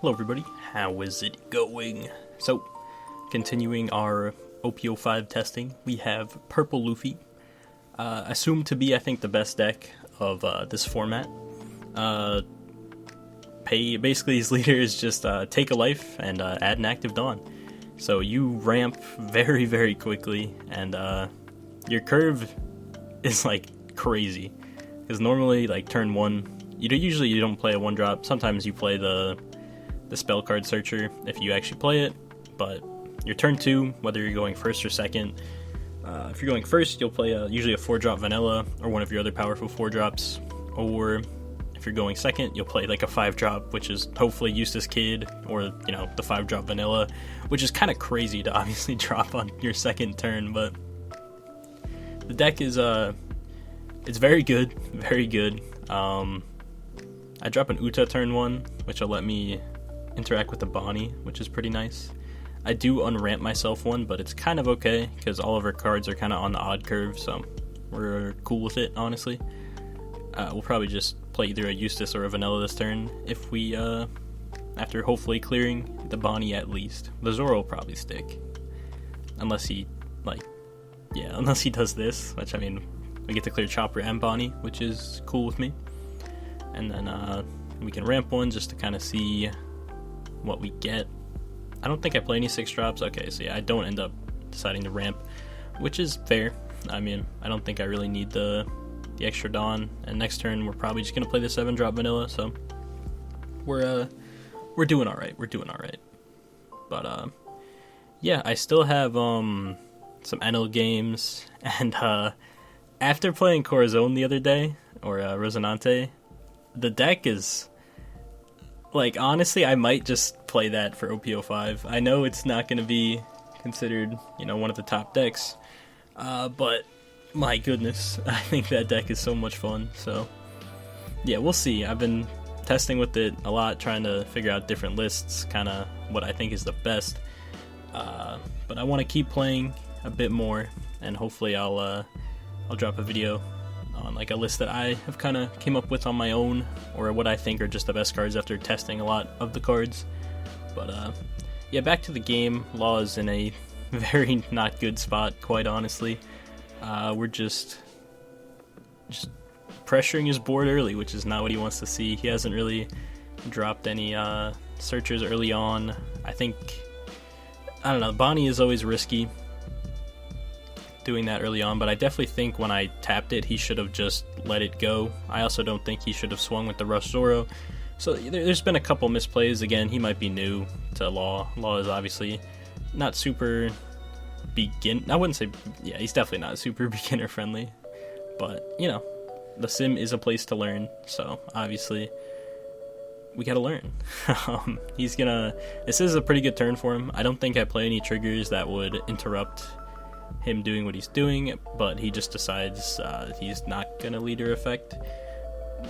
Hello everybody, how is it going? So, continuing our OP05 testing, we have Purple Luffy, assumed to be, I think, the best deck of this format. Basically his leader is just take a life and add an active Dawn. So you ramp very, very quickly, and your curve is like crazy. Because normally, like turn 1, usually you don't play a 1-drop, sometimes you play the spell card searcher if you actually play it, but your turn 2, whether you're going first or second, if you're going first, you'll play usually a 4-drop vanilla or one of your other powerful 4-drops, or if you're going second, you'll play like a 5-drop, which is hopefully Eustace Kid, or the 5-drop vanilla, which is kind of crazy to obviously drop on your second turn. But the deck is it's very good, very good. I drop an Uta turn 1, which will let me interact with the Bonnie, which is pretty nice. I do unramp myself one, but it's kind of okay because all of our cards are kind of on the odd curve, so we're cool with it, honestly. We'll probably just play either a Eustace or a vanilla this turn if we, after hopefully clearing the Bonnie at least. The Zoro will probably stick, unless he does this, which, I mean, we get to clear Chopper and Bonnie, which is cool with me. And then we can ramp one just to kind of see what we get. I don't think I play any 6-drops. Okay, so yeah, I don't end up deciding to ramp, which is fair. I mean, I don't think I really need the extra Dawn. And next turn, we're probably just gonna play the 7-drop vanilla. So we're doing all right. We're doing all right. But yeah, I still have some NL games, and after playing Corazon the other day, or Rosinante, the deck is, like, honestly, I might just play that for OP05. I know it's not going to be considered, one of the top decks, but my goodness, I think that deck is so much fun. So, yeah, we'll see. I've been testing with it a lot, trying to figure out different lists, kind of what I think is the best. But I want to keep playing a bit more, and hopefully I'll drop a video on like a list that I have kind of came up with on my own, or what I think are just the best cards after testing a lot of the cards. But yeah, back to the game. Law is in a very not good spot, quite honestly. We're just pressuring his board early, which is not what he wants to see. He hasn't really dropped any searchers early on. I don't know, Bonnie is always risky doing that early on, but I definitely think when I tapped it, he should have just let it go. I also don't think he should have swung with the Rush Zoro. So there's been a couple misplays. Again, he might be new to Law. Law is obviously not super I wouldn't say, yeah, he's definitely not super beginner friendly, but the sim is a place to learn, so obviously we gotta learn. This is a pretty good turn for him. I don't think I play any triggers that would interrupt him doing what he's doing, but he just decides he's not gonna leader effect.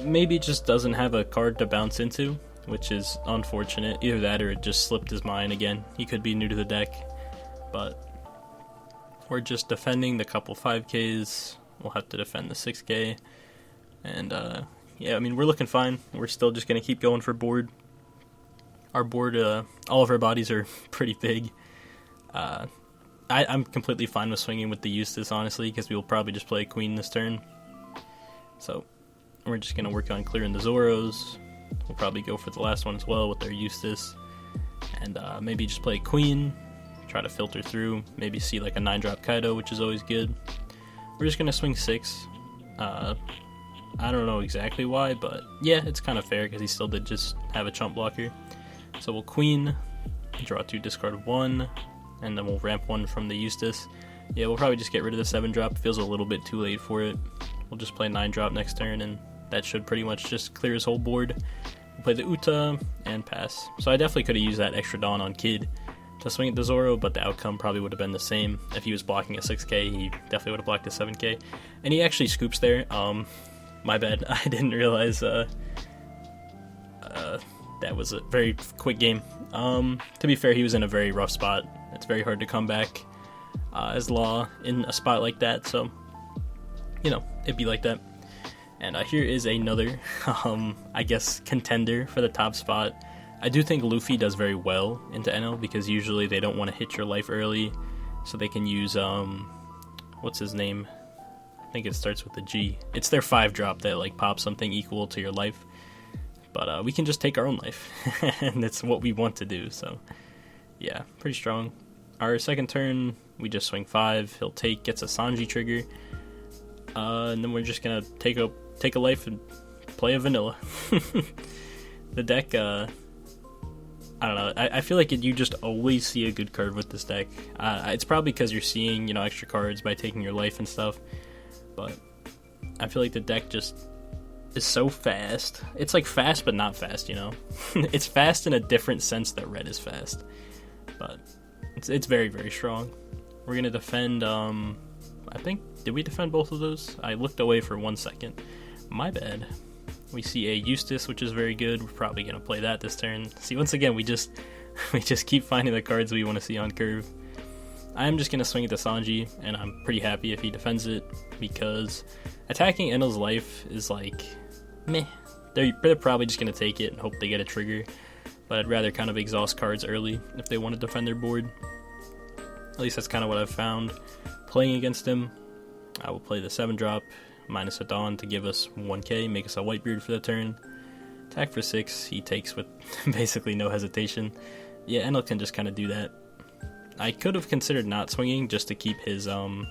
Maybe just doesn't have a card to bounce into, which is unfortunate. Either that or it just slipped his mind again. He could be new to the deck, but we're just defending the couple 5Ks. We'll have to defend the 6K, and yeah, I mean, we're looking fine. We're still just gonna keep going for board. Our board, all of our bodies are pretty big. I'm completely fine with swinging with the Eustace, honestly, because we will probably just play Queen this turn. So we're just going to work on clearing the Zoros. We'll probably go for the last one as well with our Eustace. And maybe just play Queen, try to filter through, maybe see like a 9-drop Kaido, which is always good. We're just going to swing 6. I don't know exactly why, but yeah, it's kind of fair because he still did just have a chump blocker. So we'll Queen, draw 2, discard 1. And then we'll ramp 1 from the Eustace. Yeah, we'll probably just get rid of the 7-drop. Feels a little bit too late for it. We'll just play 9-drop next turn, and that should pretty much just clear his whole board. We'll play the Uta, and pass. So I definitely could have used that extra Dawn on Kid to swing at the Zoro, but the outcome probably would have been the same. If he was blocking a 6K, he definitely would have blocked a 7K. And he actually scoops there. My bad. I didn't realize that was a very quick game. To be fair, he was in a very rough spot. It's very hard to come back as Law in a spot like that, so it'd be like that. And here is another, I guess, contender for the top spot. I do think Luffy does very well into NL because usually they don't want to hit your life early, so they can use what's his name? I think it starts with a G. It's their 5-drop that like pops something equal to your life. But we can just take our own life, and it's what we want to do. So yeah, pretty strong. Our second turn, we just swing 5. He'll take, gets a Sanji trigger, and then we're just gonna take a life and play a vanilla. The deck, I don't know. I feel like you just always see a good card with this deck. It's probably because you're seeing, you know, extra cards by taking your life and stuff. But I feel like the deck just is so fast. It's like fast, but not fast. You know, it's fast in a different sense that red is fast. But it's very, very strong. We're gonna defend. I think, did we defend both of those? I looked away for 1 second. My bad. We see a Eustace, which is very good. We're probably gonna play that this turn. See, once again, we just keep finding the cards we want to see on curve. I'm just gonna swing at the Sanji, and I'm pretty happy if he defends it because attacking Enel's life is like meh. They're probably just gonna take it and hope they get a trigger. But I'd rather kind of exhaust cards early if they want to defend their board. At least that's kind of what I've found playing against him. I will play the 7-drop minus a Dawn to give us 1k, make us a Whitebeard for the turn. Attack for 6, he takes with basically no hesitation. Yeah, Enel can just kind of do that. I could have considered not swinging just to keep his the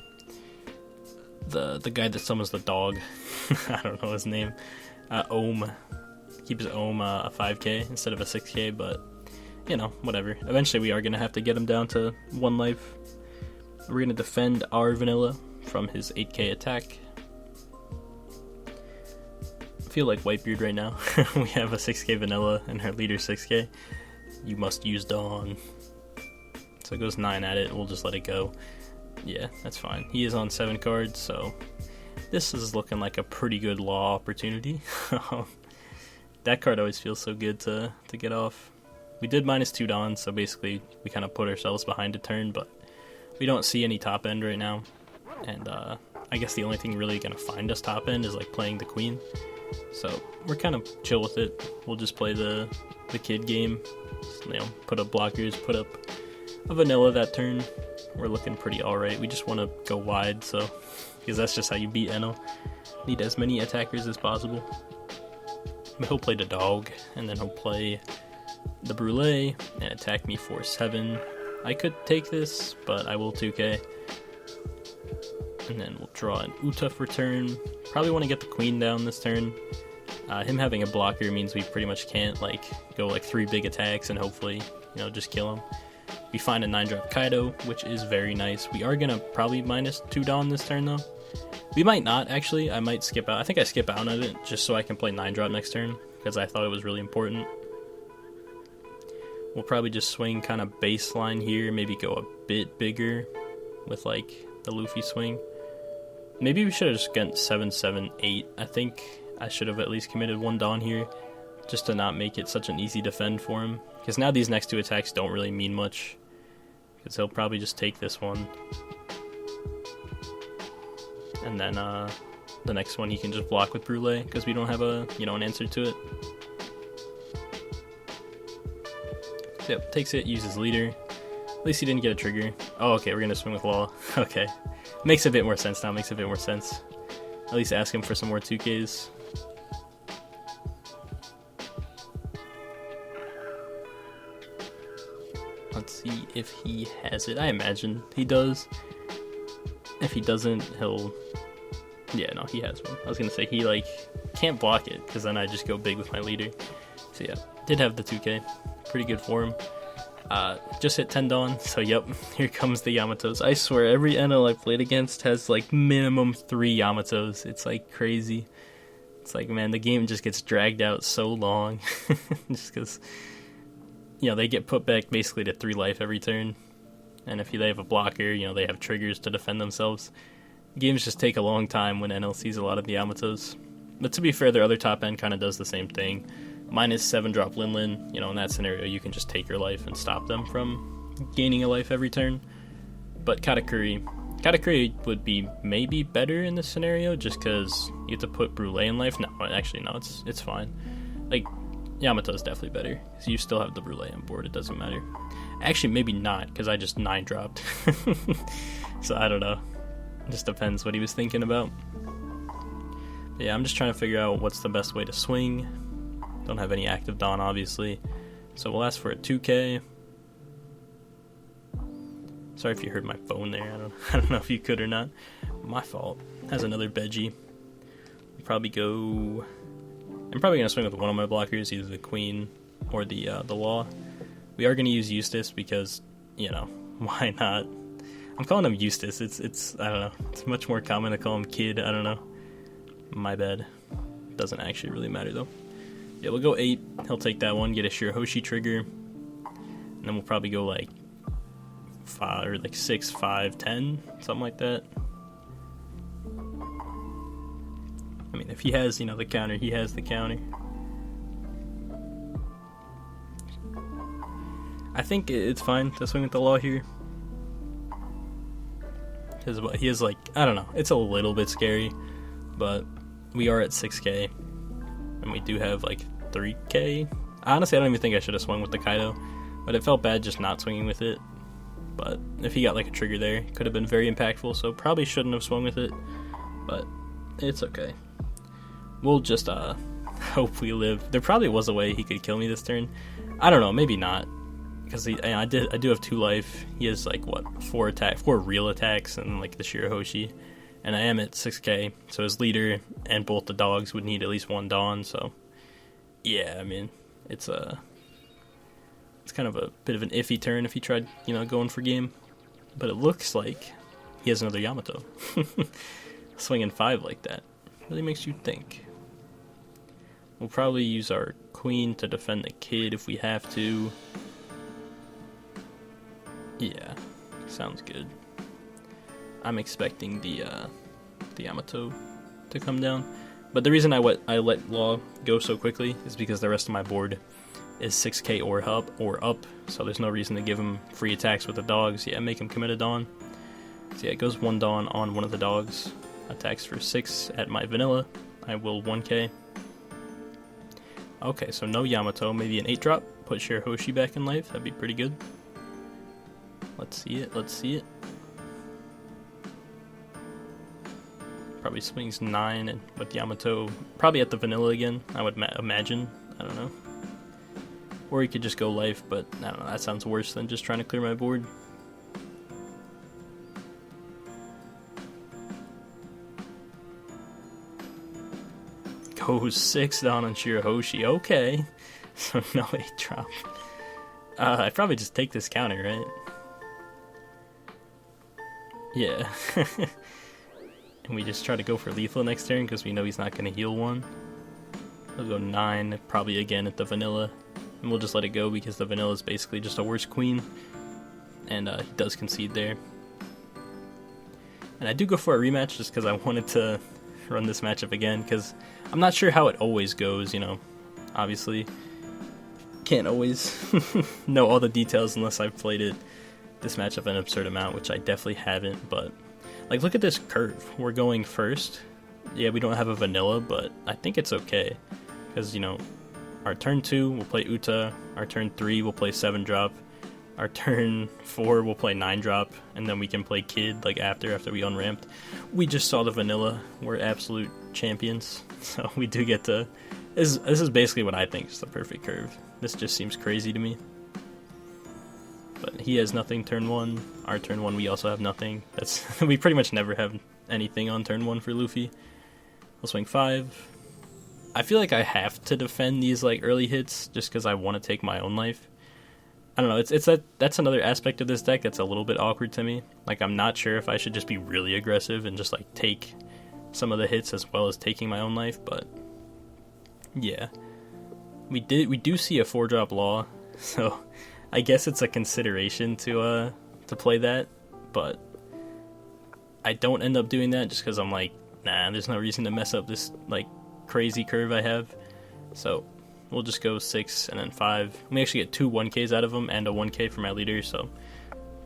guy that summons the dog. I don't know his name. Ohm. Keep his Ohm a 5k instead of a 6k, but you know, whatever. Eventually we are going to have to get him down to 1 life. We're going to defend our vanilla from his 8k attack. I feel like Whitebeard right now. We have a 6k vanilla and her leader 6k. You must use Dawn. So it goes 9 at it, we'll just let it go. Yeah, that's fine. He is on 7 cards, so this is looking like a pretty good law opportunity. That card always feels so good to get off. We did minus 2 Dawn, so basically we kind of put ourselves behind a turn, but we don't see any top end right now. And I guess the only thing really going to find us top end is like playing the Queen. So we're kind of chill with it. We'll just play the kid game. You know, put up blockers, put up a vanilla that turn. We're looking pretty alright. We just want to go wide, so because that's just how you beat Enel. Need as many attackers as possible. He'll play the dog, and then he'll play the Brulee and attack me for 7. I could take this, but I will 2k. And then we'll draw an Uta for turn. Probably want to get the Queen down this turn. Him having a blocker means we pretty much can't like go like 3 big attacks and hopefully, you know, just kill him. We find a 9-drop Kaido, which is very nice. We are gonna probably minus 2 Dawn this turn though. We might not actually. I might skip out. I think I skip out on it just so I can play 9-drop next turn because I thought it was really important. We'll probably just swing kind of baseline here, maybe go a bit bigger with like the Luffy swing. Maybe we should have just gotten 7, 7, 8. I think I should have at least committed 1 Dawn here just to not make it such an easy defend for him. Because now these next 2 attacks don't really mean much. Because he'll probably just take this one. And then the next one he can just block with Brulee because we don't have an answer to it. So yep, takes it, uses leader. At least he didn't get a trigger. Oh, okay, we're gonna swing with Law. Okay. Makes a bit more sense now, makes a bit more sense. At least ask him for some more 2Ks. Let's see if he has it. I imagine he does. If he doesn't, he'll... Yeah, no, he has one. I was gonna say he, like, can't block it, because then I just go big with my leader. So yeah, did have the 2K. Pretty good for him. Just hit 10 Dawn, so yep, here comes the Yamatos. I swear, every NL I played against has, like, minimum 3 Yamatos. It's, like, crazy. It's like, man, the game just gets dragged out so long. Just because, you know, they get put back basically to 3 life every turn. And if they have a blocker, you know, they have triggers to defend themselves. Games just take a long time when NL sees a lot of the Yamatos. But to be fair, their other top end kind of does the same thing. Minus 7-drop Linlin, you know, in that scenario, you can just take your life and stop them from gaining a life every turn. But Katakuri would be maybe better in this scenario, just because you have to put Brulee in life. No, actually, no, it's fine. Like, Yamato is definitely better. So you still have the Brule on board, it doesn't matter. Actually, maybe not, because I just 9 dropped. So I don't know. It just depends what he was thinking about. But yeah, I'm just trying to figure out what's the best way to swing. Don't have any active Dawn, obviously. So we'll ask for a 2K. Sorry if you heard my phone there. I don't know if you could or not. My fault. Has another Veggie. Probably go. I'm probably gonna swing with one of my blockers, either the Queen or the Law. We are gonna use Eustace because, you know, why not? I'm calling him Eustace. It's I don't know. It's much more common to call him Kid. I don't know. My bad. Doesn't actually really matter though. Yeah, we'll go 8. He'll take that one, get a Shirahoshi trigger, and then we'll probably go like 5 or like 6, 5, 10, something like that. I mean, if he has, you know, the counter, he has the counter. I think it's fine to swing with the Law here. Because he is like, I don't know, it's a little bit scary, but we are at 6K, and we do have like 3K. Honestly, I don't even think I should have swung with the Kaido, but it felt bad just not swinging with it. But if he got like a trigger there, it could have been very impactful, so probably shouldn't have swung with it, but it's okay. We'll just hope we live. There probably was a way he could kill me this turn. I don't know, maybe not, because I do have 2 life. He has like what, 4 real attacks, and like the Shirahoshi, and I am at 6K. So his leader and both the dogs would need at least 1 Dawn. So yeah, I mean, it's kind of a bit of an iffy turn if he tried, you know, going for game. But it looks like he has another Yamato. Swinging 5 like that really makes you think. We'll probably use our Queen to defend the Kid if we have to. Yeah, sounds good. I'm expecting the Yamato to come down. But the reason I let Law go so quickly is because the rest of my board is 6K or up, so there's no reason to give him free attacks with the dogs. Yeah, make him commit a Dawn. So yeah, it goes 1 Dawn on one of the dogs. Attacks for 6 at my vanilla. I will 1K. Okay, so no Yamato, maybe an 8-drop. Put Shirahoshi back in life, that'd be pretty good. Let's see it. Probably swings 9 and with Yamato, probably at the vanilla again, I would imagine. I don't know. Or he could just go life, but I don't know, that sounds worse than just trying to clear my board. Goes 6 down on Shirahoshi, okay. So no 8-drop. I'd probably just take this counter, right? Yeah. And we just try to go for lethal next turn because we know he's not going to heal 1. We'll go 9, probably again at the vanilla. And we'll just let it go because the vanilla is basically just a worse Queen. And he does concede there. And I do go for a rematch just because I wanted to run this matchup again, because I'm not sure how it always goes, you know. Obviously, can't always know all the details unless I've played this matchup an absurd amount, which I definitely haven't. But like, look at this curve. We're going first. Yeah, we don't have a vanilla, but I think it's okay, because, you know, our turn 2 we'll play Uta, our turn 3 we'll play 7-drop, our turn 4 we'll play 9-drop, and then we can play Kid like after we unramped. We just saw the vanilla. We're absolute champions, so we do get to. This is basically what I think is the perfect curve. This just seems crazy to me. But he has nothing turn 1. Our turn 1 we also have nothing. That's we pretty much never have anything on turn 1 for Luffy. We'll swing 5. I feel like I have to defend these like early hits just because I want to take my own life. I don't know. That's another aspect of this deck that's a little bit awkward to me. Like, I'm not sure if I should just be really aggressive and just like take some of the hits as well as taking my own life. But yeah, we do see a 4-drop Law, so I guess it's a consideration to play that. But I don't end up doing that just because I'm like, nah, there's no reason to mess up this like crazy curve I have. So we'll just go 6 and then 5. We actually get 2 1Ks out of him and a 1K for my leader, so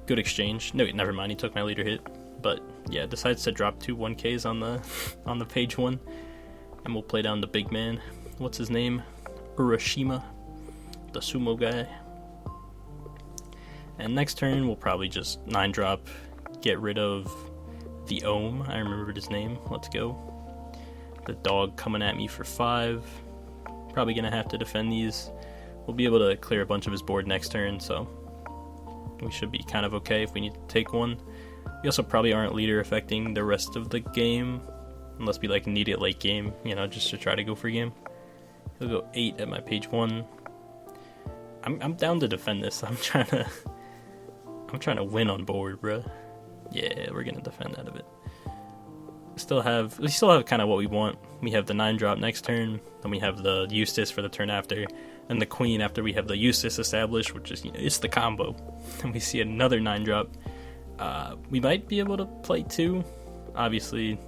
good exchange. No, never mind, he took my leader hit. But yeah, decides to drop 2 1Ks on the page 1. And we'll play down the big man. What's his name? Urashima, the sumo guy. And next turn we'll probably just 9-drop, get rid of the Ohm. I remembered his name. Let's go. The dog coming at me for 5. Probably gonna have to defend these. We'll be able to clear a bunch of his board next turn, so we should be kind of okay if we need to take one. We also probably aren't leader affecting the rest of the game, unless we like need it late game, you know, just to try to go for game. He'll go 8 at my page 1. I'm down to defend this. I'm trying to win on board, bruh. Yeah, we're gonna defend out of it. We still have kind of what we want. We have the 9-drop next turn, then we have the Eustace for the turn after, and the Queen after we have the Eustace established, which is, you know, it's the combo. And we see another 9-drop. We might be able to play 2, obviously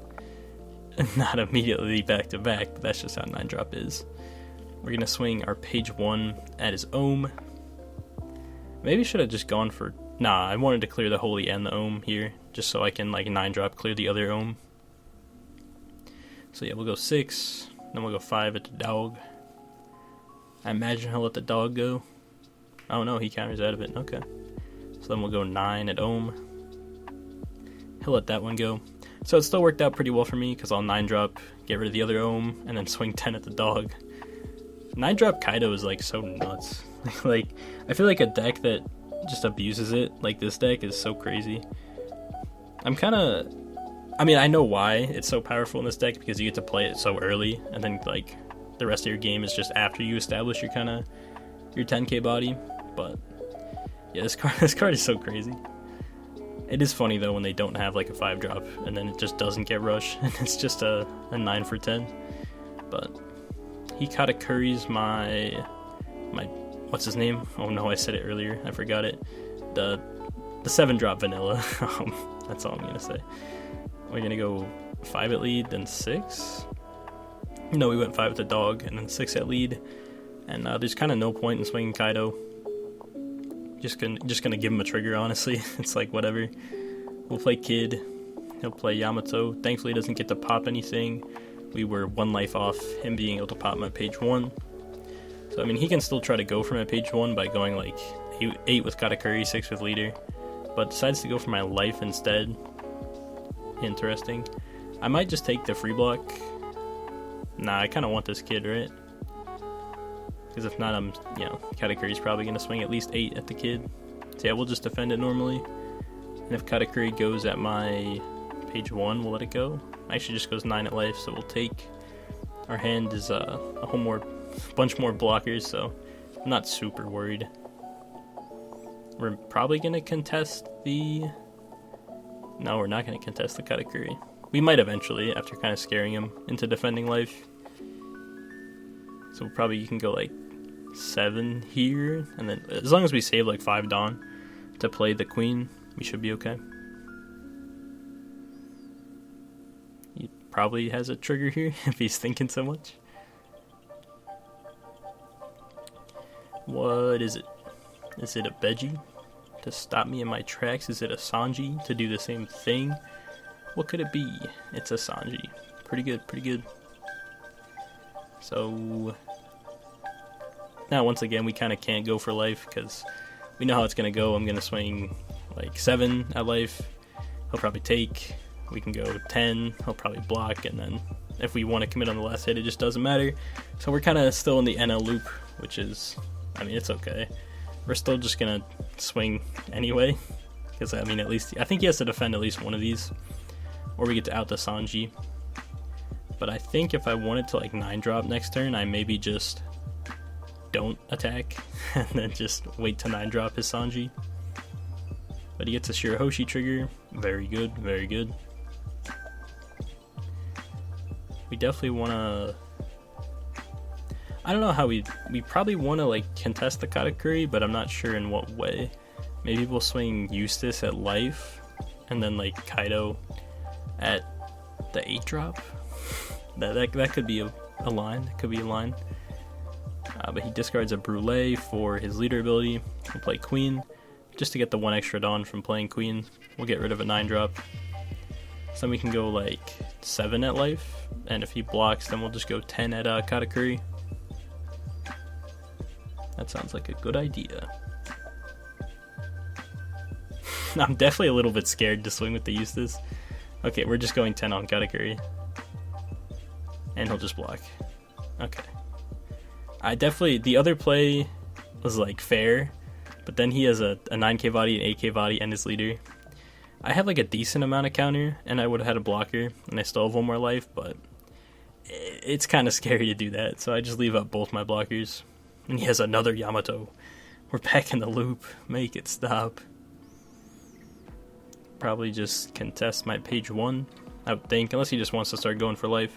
not immediately back to back, but that's just how 9-drop is. We're gonna swing our page 1 at his Ohm. Maybe should have just gone for, nah, I wanted to clear the Holy and the Ohm here, just so I can like 9-drop clear the other Ohm. So yeah, we'll go 6, then we'll go 5 at the dog. I imagine he'll let the dog go. Oh no, he counters out of it, okay. So then we'll go 9 at Ohm. He'll let that one go. So it still worked out pretty well for me, because I'll 9-drop, get rid of the other Ohm, and then swing 10 at the dog. 9-drop Kaido is like so nuts. Like, I feel like a deck that just abuses it, like this deck, is so crazy. I mean, I know why it's so powerful in this deck, because you get to play it so early, and then like the rest of your game is just after you establish your 10k body. But yeah, this card is so crazy. It is funny though when they don't have like a 5-drop, and then it just doesn't get rushed, and it's just a 9 for 10. But he Katakuri's my what's his name? Oh no, I said it earlier. I forgot it. The 7-drop vanilla. That's all I'm gonna say. We're gonna go 5 at lead, then 6. No, we went 5 at the dog, and then 6 at lead. And there's kind of no point in swinging Kaido. Just gonna give him a trigger, honestly. It's like, whatever. We'll play Kid. He'll play Yamato. Thankfully, he doesn't get to pop anything. We were 1 life off him being able to pop my page 1. So, I mean, he can still try to go for my page 1 by going, like, 8 with Katakuri, 6 with leader. But decides to go for my life instead. Interesting. I might just take the free block. Nah, I kind of want this Kid, right? Because if not, Katakuri's probably going to swing at least 8 at the Kid. So yeah, we'll just defend it normally. And if Katakuri goes at my page 1, we'll let it go. Actually, just goes 9 at life, so we'll take. Our hand is a bunch more blockers, so I'm not super worried. We're probably going to contest the... No, we're not going to contest the Katakuri. We might eventually, after kind of scaring him into defending life. So probably you can go like 7 here, and then as long as we save like 5 Dawn to play the Queen, we should be okay. He probably has a trigger here if he's thinking so much. What is it? Is it a Beji to stop me in my tracks? Is it a Sanji to do the same thing? What could it be? It's a Sanji. Pretty good, pretty good. So now once again we kind of can't go for life because we know how it's going to go. I'm going to swing like 7 at life. He'll probably take. We can go 10. He'll probably block, and then if we want to commit on the last hit, it just doesn't matter. So we're kind of still in the NL loop, which is, I mean, it's okay. We're still just going to swing anyway, because, I mean, at least, I think he has to defend at least one of these, or we get to out the Sanji. But I think if I wanted to, like, 9-drop next turn, I maybe just don't attack, and then just wait to 9-drop his Sanji. But he gets a Shirahoshi trigger. Very good, very good. We definitely want to... I don't know how we probably want to like contest the Katakuri, but I'm not sure in what way. Maybe we'll swing Eustace at life, and then like Kaido at the 8-drop. That could be a line. That could be a line. But he discards a Brûlée for his leader ability. We'll play Queen, just to get the 1 extra Dawn from playing Queen. We'll get rid of a 9-drop. So then we can go like 7 at life, and if he blocks, then we'll just go 10 at Katakuri. That sounds like a good idea. I'm definitely a little bit scared to swing with the Eustace. Okay, we're just going 10 on Katakuri. And he'll just block. Okay. The other play was like fair, but then he has a 9k body, an 8k body, and his leader. I have like a decent amount of counter, and I would have had a blocker, and I still have 1 more life, but it's kind of scary to do that, so I just leave up both my blockers. And he has another Yamato. We're back in the loop. Make it stop. Probably just contest my page 1, I would think, unless he just wants to start going for life,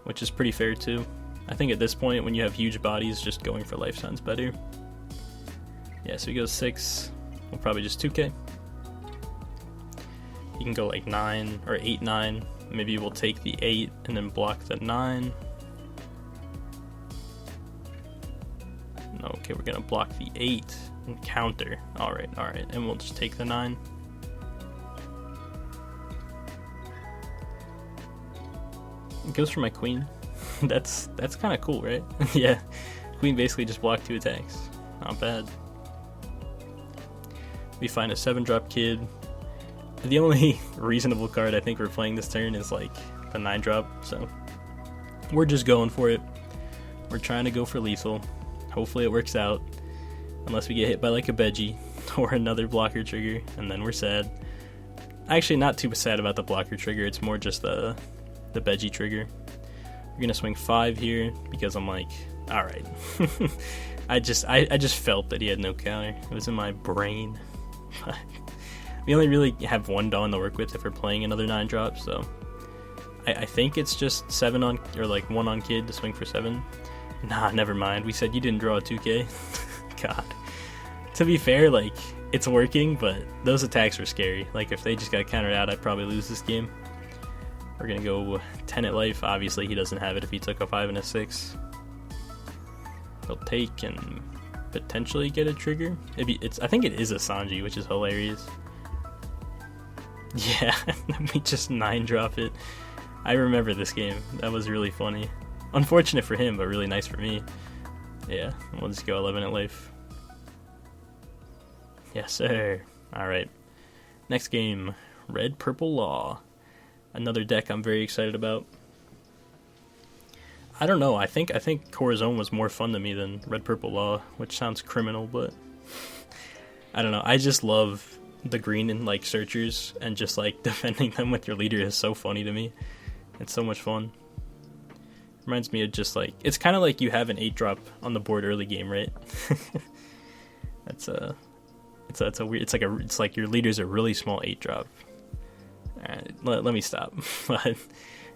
which is pretty fair too. I think at this point, when you have huge bodies, just going for life sounds better. Yeah, so he goes 6. We'll probably just 2k. He can go like 9 or 8, 9. Maybe we'll take the 8 and then block the 9. Okay, we're gonna block the 8 and counter. Alright, and we'll just take the 9. It goes for my queen. That's kind of cool, right? Yeah, queen basically just blocked 2 attacks. Not bad. We find a 7-drop kid. The only reasonable card I think we're playing this turn is like the 9-drop, so we're just going for it. We're trying to go for lethal. Hopefully it works out, unless we get hit by like a Veggie or another blocker trigger, and then we're sad. Actually, not too sad about the blocker trigger, it's more just the Veggie trigger. We're gonna swing 5 here because I'm like, alright. I just felt that he had no counter. It was in my brain. We only really have 1 Dawn to work with if we're playing another 9-drop, so I think it's just 7 on, or like 1 on kid to swing for 7. Nah, never mind. We said you didn't draw a 2k. God. To be fair, like, it's working, but those attacks were scary. Like, if they just got countered out, I'd probably lose this game. We're gonna go 10 at life. Obviously, he doesn't have it if he took a 5 and a 6. He'll take and potentially get a trigger. I think it is a Sanji, which is hilarious. Yeah, we just 9-drop it. I remember this game. That was really funny. Unfortunate for him, but really nice for me. Yeah, we'll just go 11 at life. Yes, sir. Alright. Next game, Red Purple Law. Another deck I'm very excited about. I don't know, I think Corazon was more fun to me than Red Purple Law, which sounds criminal, but I don't know. I just love the green and like searchers, and just like defending them with your leader is so funny to me. It's so much fun. Reminds me of just like, it's kind of like you have an 8-drop on the board early game, right? It's like your leader's a really small 8-drop. Let me stop. But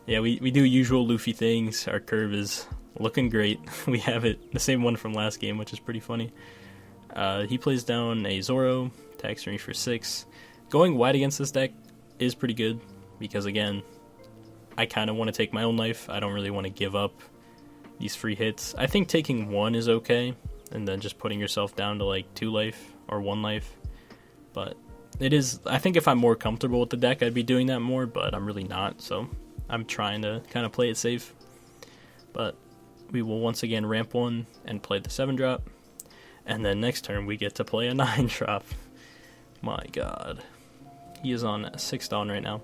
yeah, we do usual Luffy things. Our curve is looking great. We have it, the same one from last game, which is pretty funny. He plays down a Zoro, attacks me for 6. Going wide against this deck is pretty good, because again, I kind of want to take my own life. I don't really want to give up these free hits. I think taking 1 is okay, and then just putting yourself down to like 2 life or 1 life. But it is, I think if I'm more comfortable with the deck, I'd be doing that more, but I'm really not, so I'm trying to kind of play it safe. But we will once again ramp 1 and play the 7-drop, and then next turn we get to play a 9-drop. My god. He is on 6 Dawn right now.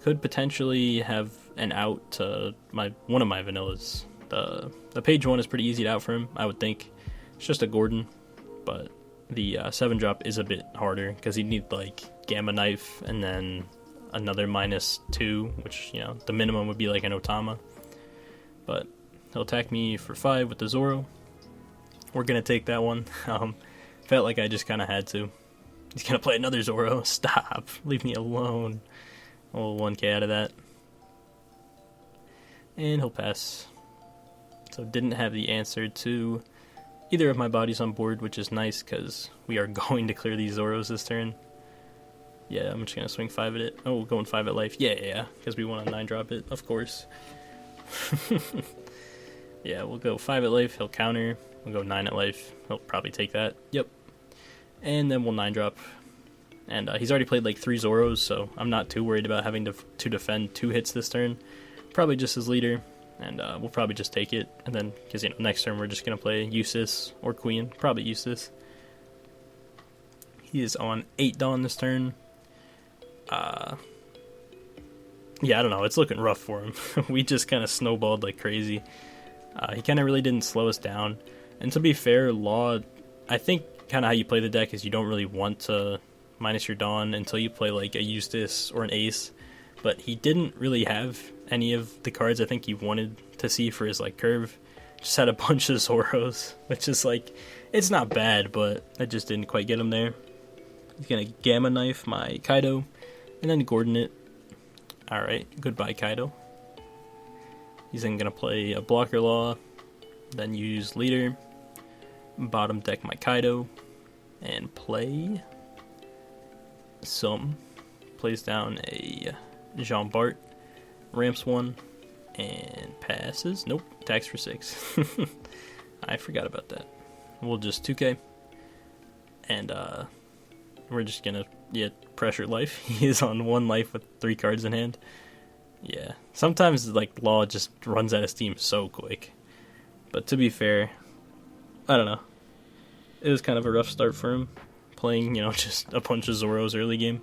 Could potentially have an out to one of my vanillas. The page 1 is pretty easy to out for him, I would think. It's just a Gordon, but the 7-drop is a bit harder because he'd need like Gamma Knife and then another -2, which, you know, the minimum would be like an Otama. But he'll attack me for 5 with the Zoro. We're gonna take that one. Felt like I just kind of had to. He's gonna play another Zoro. Stop. Leave me alone. Oh, 1k out of that. And he'll pass. So didn't have the answer to either of my bodies on board, which is nice because we are going to clear these Zoros this turn. Yeah, I'm just going to swing 5 at it. Oh, going 5 at life. Yeah, because we want to 9-drop it, of course. Yeah, we'll go 5 at life. He'll counter. We'll go 9 at life. He'll probably take that. Yep. And then we'll 9-drop. And he's already played like 3 Zoros, so I'm not too worried about having to defend 2 hits this turn. Probably just his leader. and we'll probably just take it. And then, because next turn we're just gonna play Eustace or Queen, probably Eustace. He is on 8 Dawn this turn. Yeah, I don't know. It's looking rough for him. We just kind of snowballed like crazy. He kind of really didn't slow us down. And to be fair, Law, I think kind of how you play the deck is you don't really want to minus your Dawn until you play like a Eustace or an Ace. But he didn't really have any of the cards I think he wanted to see for his like curve. Just had a bunch of Zoros, which is like, it's not bad, but I just didn't quite get him there. He's going to Gamma Knife my Kaido, and then Gordon it. Alright, goodbye Kaido. He's then going to play a Blocker Law, then use Leader, bottom deck my Kaido, and play some. Plays down a Jean Bart, ramps 1, and passes. Nope, attacks for 6. I forgot about that. We'll just 2k, and we're just gonna pressure life. He is on 1 life with 3 cards in hand. Yeah, sometimes like Law just runs out of steam so quick. But to be fair, I don't know. It was kind of a rough start for him, playing just a bunch of Zoros early game.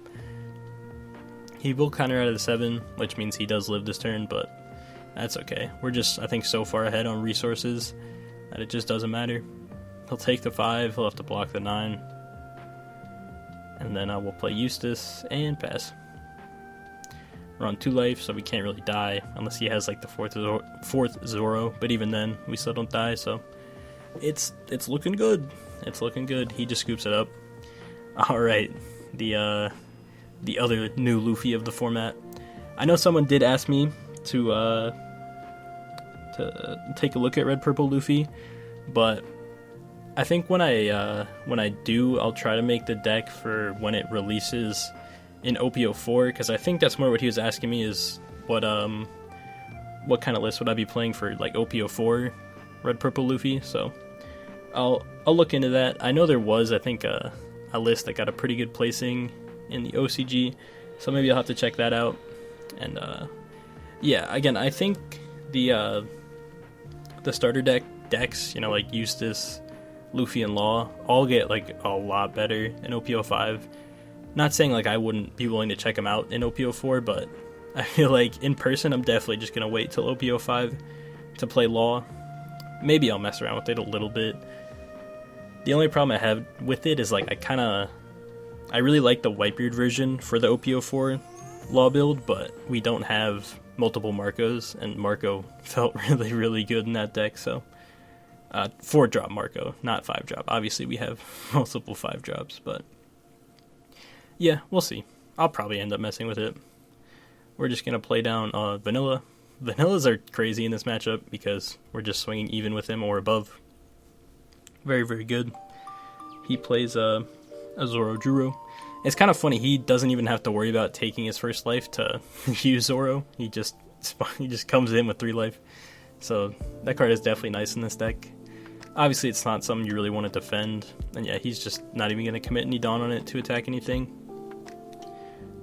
He will counter out of the 7, which means he does live this turn, but that's okay. We're just, I think, so far ahead on resources that it just doesn't matter. He'll take the 5, he'll have to block the 9. And then we'll play Eustace and pass. We're on 2 life, so we can't really die unless he has like the 4th Zoro. But even then, we still don't die, so it's looking good. It's looking good. He just scoops it up. Alright, the other new Luffy of the format. I know someone did ask me to take a look at Red Purple Luffy, but I think when I do, I'll try to make the deck for when it releases in OP04, because I think that's more what he was asking me is what kind of list would I be playing for like OP04 Red Purple Luffy. So I'll look into that. I know there was, I think, a list that got a pretty good placing in the OCG, so maybe I'll have to check that out. And yeah, again, I think the starter decks, like Eustace, Luffy, and Law all get like a lot better in OP05. Not saying like I wouldn't be willing to check them out in OP04, but I feel like in person I'm definitely just gonna wait till OP05 to play Law. Maybe I'll mess around with it a little bit. The only problem I have with it is like I really like the Whitebeard version for the OP04 Law build, but we don't have multiple Marcos, and Marco felt really, really good in that deck, so 4-drop Marco, not 5-drop. Obviously we have multiple 5-drops, but yeah, we'll see. I'll probably end up messing with it. We're just going to play down Vanilla. Vanillas are crazy in this matchup because we're just swinging even with him or above. Very, very good. He plays a Zoro Juro. It's kind of funny, he doesn't even have to worry about taking his first life to use Zoro. He just comes in with 3 life. So that card is definitely nice in this deck. Obviously it's not something you really want to defend. And yeah, he's just not even going to commit any Dawn on it to attack anything,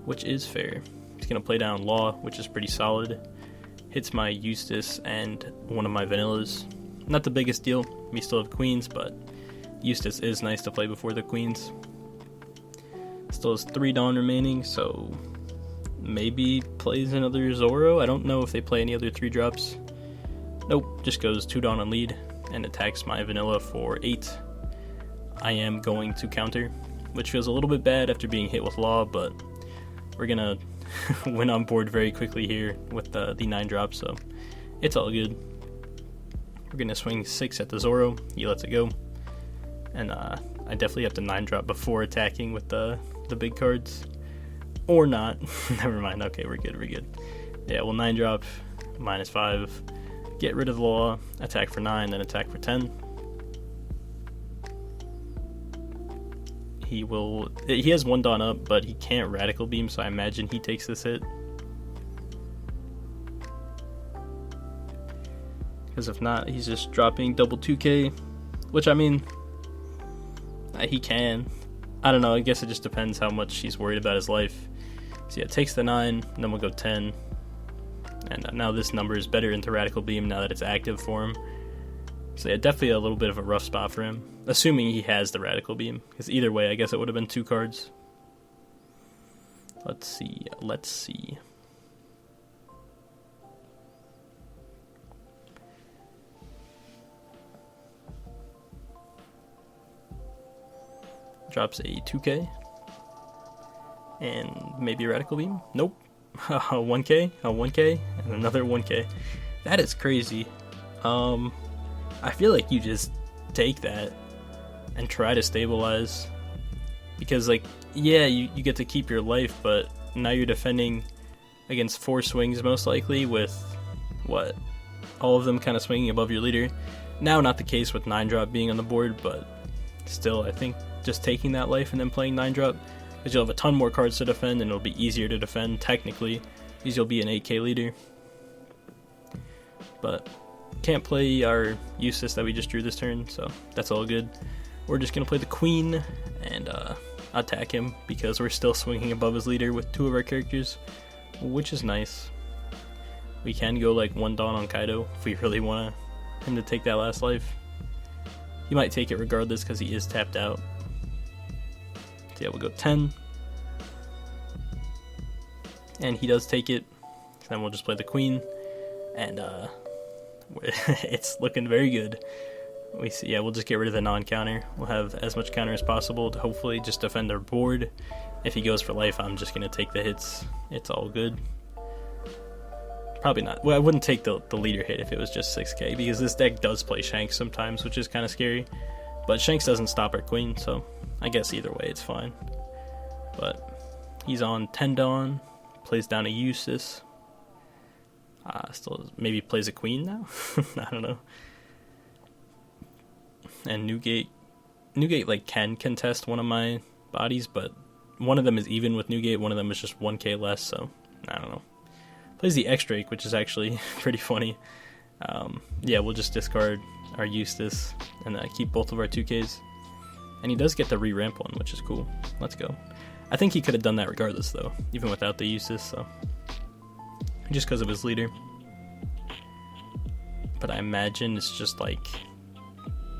which is fair. He's going to play down Law, which is pretty solid. Hits my Eustace and one of my Vanillas. Not the biggest deal. We still have Queens, but Eustace is nice to play before the Queens. Still has 3 Dawn remaining, so maybe plays another Zoro. I don't know if they play any other 3-drops. Nope, just goes 2 Dawn on lead and attacks my Vanilla for 8. I am going to counter, which feels a little bit bad after being hit with Law, but we're gonna win on board very quickly here with the 9-drop, so it's all good. We're gonna swing 6 at the Zoro. He lets it go, and I definitely have to 9-drop before attacking with the big cards, or not. Never mind. Okay, we're good. Yeah, we'll 9-drop -5. Get rid of the Law, attack for 9, then attack for 10. He has 1 Dawn up, but he can't Radical Beam, so I imagine he takes this hit. Because if not, he's just dropping double 2k, which I mean, he can. I don't know, I guess it just depends how much he's worried about his life. So yeah, takes the 9, and then we'll go 10. And now this number is better into Radical Beam now that it's active for him. So yeah, definitely a little bit of a rough spot for him, assuming he has the Radical Beam. Because either way, I guess it would have been 2 cards. Let's see. Drops a 2K. And maybe a Radical Beam? Nope. A 1K, and another 1K. That is crazy. I feel like you just take that and try to stabilize. Because, like, yeah, you get to keep your life, but now you're defending against 4 swings most likely with, what, all of them kind of swinging above your leader. Now not the case with 9-drop being on the board, but still, I think just taking that life and then playing 9-drop, because you'll have a ton more cards to defend, and it'll be easier to defend, technically, because you'll be an 8K leader. But can't play our Eustace that we just drew this turn, so that's all good. We're just going to play the Queen and attack him, because we're still swinging above his leader with 2 of our characters, which is nice. We can go like 1 Dawn on Kaido if we really want him to take that last life. He might take it regardless because he is tapped out. So yeah, we'll go 10. And he does take it. Then we'll just play the Queen. And it's looking very good. We see, yeah, we'll just get rid of the non-counter. We'll have as much counter as possible to hopefully just defend our board. If he goes for life, I'm just going to take the hits. It's all good. Probably not. Well, I wouldn't take the leader hit if it was just 6K, because this deck does play Shanks sometimes, which is kind of scary. But Shanks doesn't stop our Queen, so I guess either way it's fine. But he's on 10 Dawn, plays down a Eustace. Still maybe plays a Queen now? I don't know. And Newgate like can contest one of my bodies, but one of them is even with Newgate, one of them is just 1K less, so I don't know. Plays the X-Drake, which is actually pretty funny. Yeah, we'll just discard our Eustace and keep both of our 2Ks. And he does get the re-ramp one, which is cool. Let's go. I think he could have done that regardless, though, even without the Eustace, so just because of his leader. But I imagine it's just like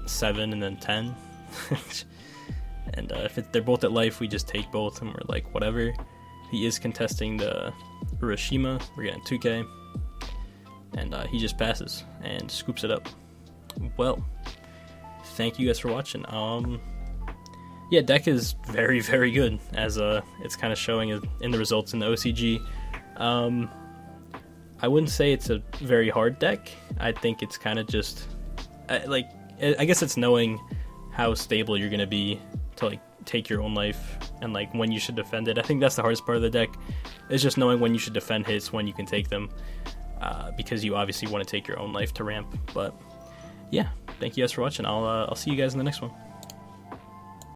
7 and then 10. And if they're both at life, we just take both and we're like, whatever. He is contesting the Urashima. We're getting 2K. And he just passes and scoops it up. Well, thank you guys for watching. Yeah, deck is very, very good, as it's kind of showing in the results in the OCG. I wouldn't say it's a very hard deck. I think it's kind of just, I guess it's knowing how stable you're going to be to, like, take your own life and, like, when you should defend it. I think that's the hardest part of the deck, is just knowing when you should defend hits, when you can take them, because you obviously want to take your own life to ramp. But yeah, thank you guys for watching. I'll see you guys in the next one.